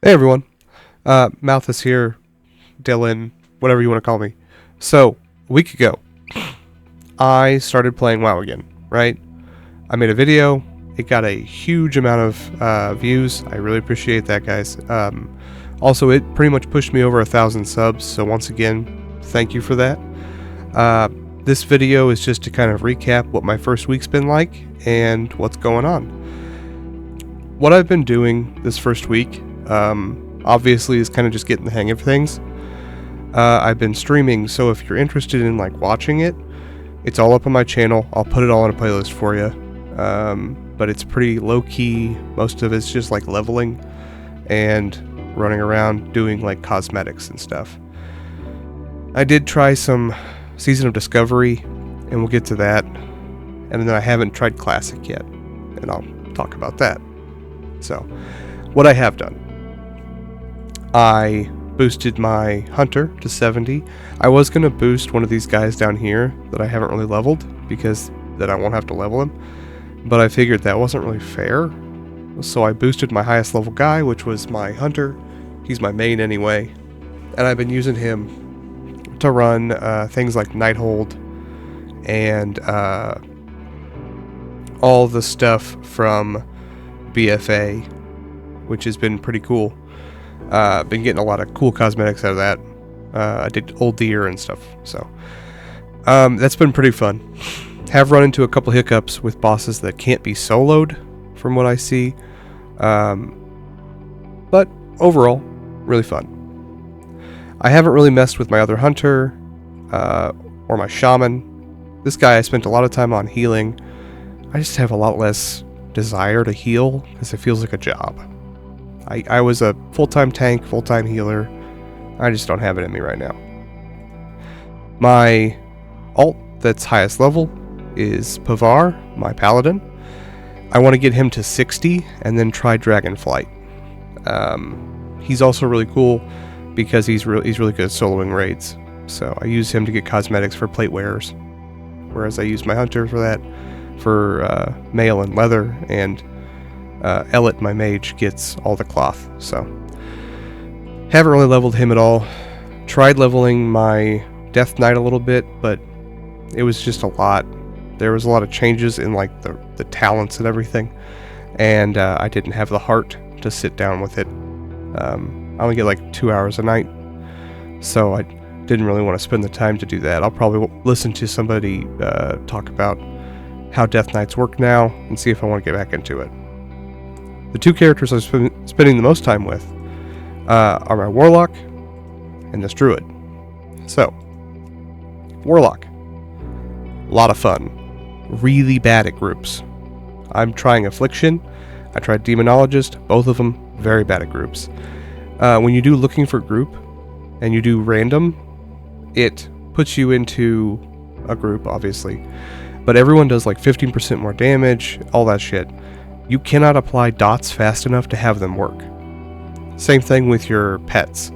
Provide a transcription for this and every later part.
Hey everyone, Malthus here, Dylan, whatever you want to call me. So, a week ago, I started playing WoW again, right? I made a video, it got a huge amount of views, I really appreciate that, guys. Also, it pretty much pushed me over 1,000 subs, so once again, thank you for that. This video is just to kind of recap what my first week's been like, and what's going on. What I've been doing this first week, obviously is kind of just getting the hang of things. I've been streaming, so if you're interested in like watching it, it's all up on my channel. I'll put it all in a playlist for you. But it's pretty low-key. Most of it's just like leveling and running around doing like cosmetics and stuff. I did try some Season of Discovery, and we'll get to that. And then I haven't tried Classic yet, and I'll talk about that. So, what I have done. I boosted my Hunter to 70. I was going to boost one of these guys down here that I haven't really leveled, because then I won't have to level him. But I figured that wasn't really fair. So I boosted my highest level guy, which was my Hunter. He's my main anyway. And I've been using him to run things like Nighthold and all the stuff from BFA, which has been pretty cool. Been getting a lot of cool cosmetics out of that. I did Old Deer and stuff, so that's been pretty fun. Have run into a couple hiccups with bosses that can't be soloed, from what I see. But overall, really fun. I haven't really messed with my other Hunter or my Shaman. This guy I spent a lot of time on healing. I just have a lot less desire to heal because it feels like a job. I was a full-time tank, full-time healer. I just don't have it in me right now. My alt that's highest level is Pavar, my paladin. I want to get him to 60 and then try Dragonflight. He's also really cool because he's really good at soloing raids. So I use him to get cosmetics for plate wearers, whereas I use my Hunter for that, for mail and leather, and Ellet, my mage, gets all the cloth. So haven't really leveled him at all. Tried leveling my Death Knight a little bit, but it was just a lot. There was a lot of changes in like the talents and everything, and I didn't have the heart to sit down with it. I only get like 2 hours a night, so I didn't really want to spend the time to do that. I'll probably listen to somebody talk about how Death Knights work now and see if I want to get back into it. The two characters I'm spending the most time with are my Warlock and this Druid. So, Warlock. A lot of fun. Really bad at groups. I'm trying Affliction. I tried Demonologist. Both of them very bad at groups. When you do Looking for Group and you do Random, it puts you into a group, obviously. But everyone does like 15% more damage, all that shit. You cannot apply dots fast enough to have them work. Same thing with your pets.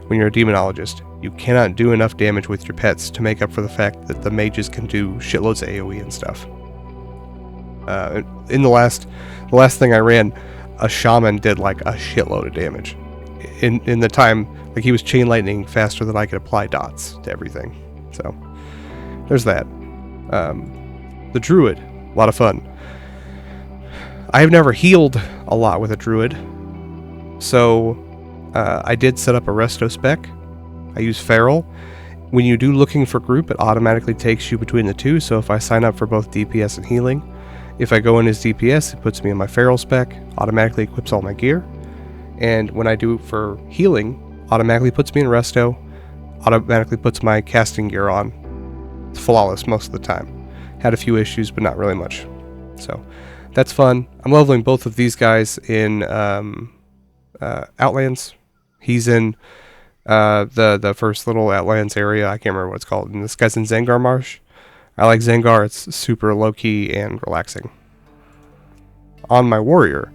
When you're a Demonologist, you cannot do enough damage with your pets to make up for the fact that the mages can do shitloads of AoE and stuff. In the last thing I ran, a Shaman did like a shitload of damage. In the time, like he was chain lightning faster than I could apply dots to everything. So, there's that. The Druid, a lot of fun. I have never healed a lot with a Druid, so I did set up a resto spec. I use Feral. When you do Looking for Group, it automatically takes you between the two, so if I sign up for both DPS and healing, if I go in as DPS, it puts me in my Feral spec, automatically equips all my gear, and when I do it for healing, automatically puts me in resto, automatically puts my casting gear on. It's flawless most of the time. Had a few issues, but not really much. So, that's fun. I'm leveling both of these guys in Outlands. He's in the first little Outlands area. I can't remember what it's called. And this guy's in Zangar Marsh. I like Zangar. It's super low-key and relaxing. On my warrior,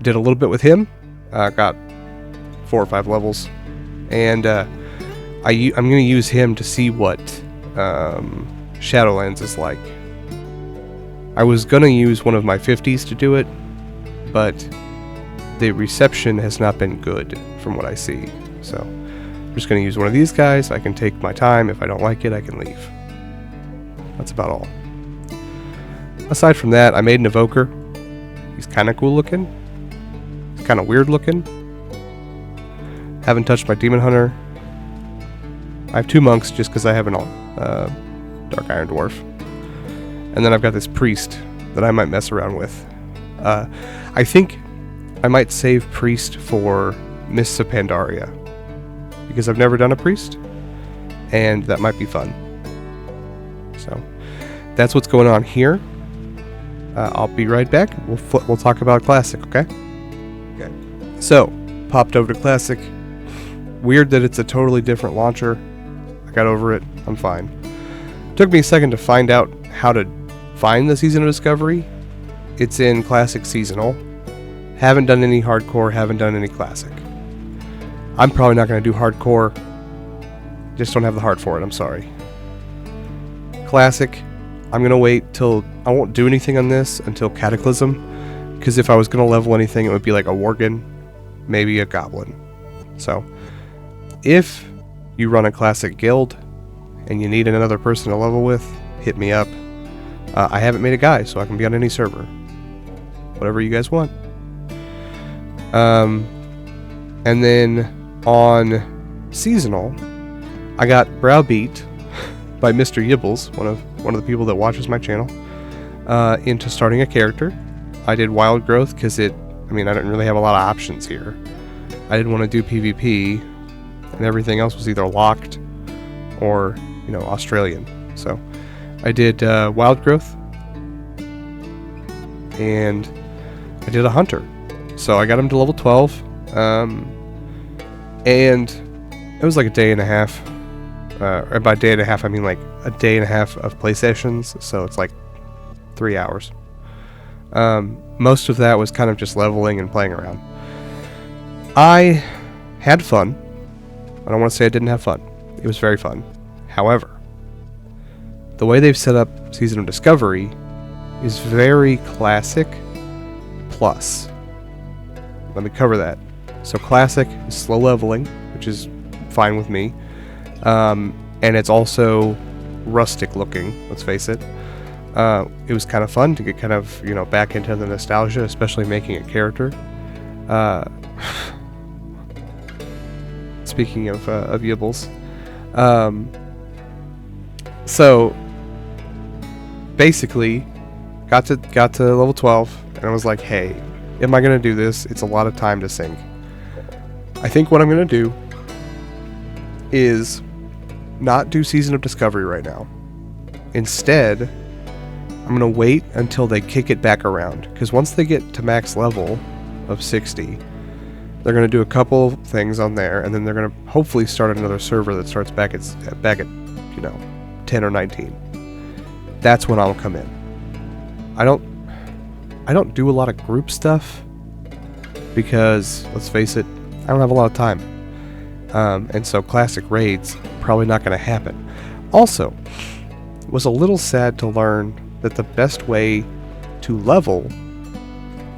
did a little bit with him. Got 4 or 5 levels. And I'm going to use him to see what Shadowlands is like. I was gonna use one of my 50s to do it, but the reception has not been good from what I see. So I'm just going to use one of these guys. I can take my time. If I don't like it, I can leave. That's about all. Aside from that, I made an evoker. He's kind of cool looking. He's kind of weird looking. Haven't touched my demon hunter. I have 2 monks just because I have an dark iron dwarf. And then I've got this priest that I might mess around with. I think I might save priest for Mists of Pandaria, because I've never done a priest, and that might be fun. So that's what's going on here. I'll be right back. We'll talk about Classic, okay? Okay. So popped over to Classic. Weird that it's a totally different launcher. I got over it. I'm fine. Took me a second to find out how to find the Season of Discovery. It's in Classic Seasonal. Haven't done any hardcore, haven't done any Classic. I'm probably not going to do hardcore. Just don't have the heart for it, I'm sorry. Classic, I'm going to wait till... I won't do anything on this until Cataclysm, because if I was going to level anything, it would be like a Worgen, maybe a Goblin. So, if you run a Classic guild, and you need another person to level with, hit me up. I haven't made a guy, so I can be on any server. Whatever you guys want. And then on Seasonal, I got browbeat by Mr. Yibbles, one of the people that watches my channel, into starting a character. I did Wild Growth because I didn't really have a lot of options here. I didn't want to do PvP, and everything else was either locked or, Australian. So I did Wild Growth, and I did a Hunter. So I got him to level 12, and it was like a day and a half. Or by day and a half, I mean like a day and a half of play sessions, so it's like 3 hours. Most of that was kind of just leveling and playing around. I had fun. I don't want to say I didn't have fun. It was very fun. However, the way they've set up Season of Discovery is very Classic plus. Let me cover that. So Classic is slow leveling, which is fine with me. And it's also rustic looking, let's face it. It was kind of fun to get kind of, back into the nostalgia, especially making a character. Speaking of Yibbles. So basically got to level 12 and I was like, hey, am I gonna do this? It's a lot of time to sink. I think what I'm gonna do is not do Season of Discovery right now. Instead, I'm gonna wait until they kick it back around, because once they get to max level of 60, they're gonna do a couple things on there, and then they're gonna hopefully start another server that starts back at 10 or 19. That's when I'll come in. I don't do a lot of group stuff because, let's face it, I don't have a lot of time. And so Classic raids probably not going to happen. Also, it was a little sad to learn that the best way to level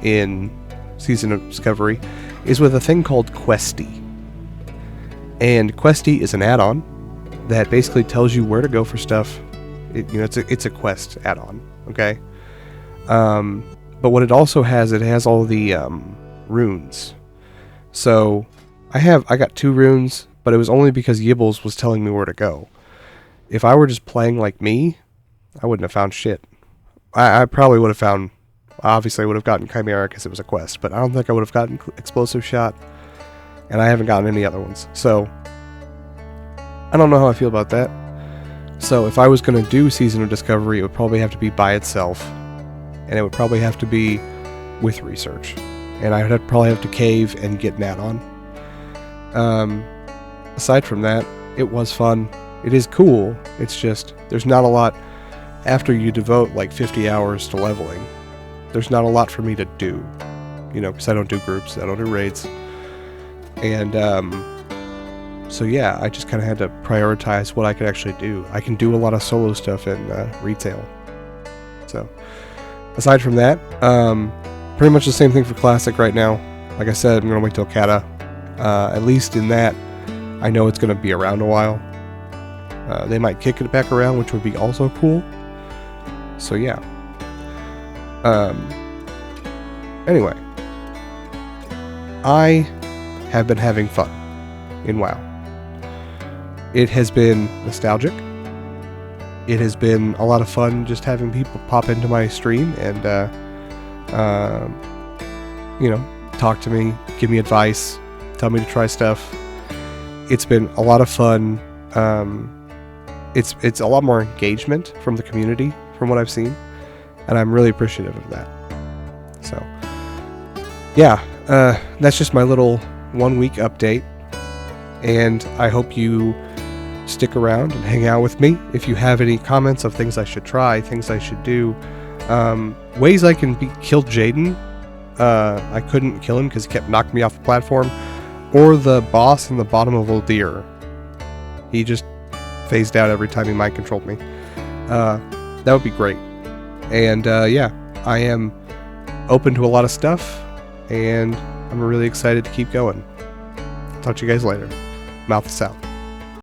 in Season of Discovery is with a thing called Questy. And Questy is an add-on that basically tells you where to go for stuff. It's a quest add-on, okay? But what it also has, it has all the runes. So I got 2 runes, but it was only because Yibbles was telling me where to go. If I were just playing like me, I wouldn't have found shit. I probably would have found... Obviously, I would have gotten Chimera because it was a quest, but I don't think I would have gotten Explosive Shot, and I haven't gotten any other ones. So, I don't know how I feel about that. So, if I was going to do Season of Discovery, it would probably have to be by itself, and it would probably have to be with research. And I would probably have to cave and get an add-on. Aside from that, it was fun. It is cool. It's just, there's not a lot, after you devote like 50 hours to leveling, there's not a lot for me to do, because I don't do groups, I don't do raids. And, so yeah, I just kind of had to prioritize what I could actually do. I can do a lot of solo stuff in retail. So, aside from that, pretty much the same thing for Classic right now. Like I said, I'm going to wait till Kata. At least in that, I know it's going to be around a while. They might kick it back around, which would be also cool. So yeah. Anyway. I have been having fun in WoW. It has been nostalgic. It has been a lot of fun just having people pop into my stream and, talk to me, give me advice, tell me to try stuff. It's been a lot of fun. It's a lot more engagement from the community from what I've seen, and I'm really appreciative of that. So, yeah, that's just my little 1 week update, and I hope you stick around and hang out with me. If you have any comments of things I should try, things I should do, ways I can kill Jaden. I couldn't kill him because he kept knocking me off the platform, or the boss in the bottom of Uldir. He just phased out every time he mind controlled me. That would be great. And yeah, I am open to a lot of stuff, and I'm really excited to keep going. Talk to you guys later. Mouth is out.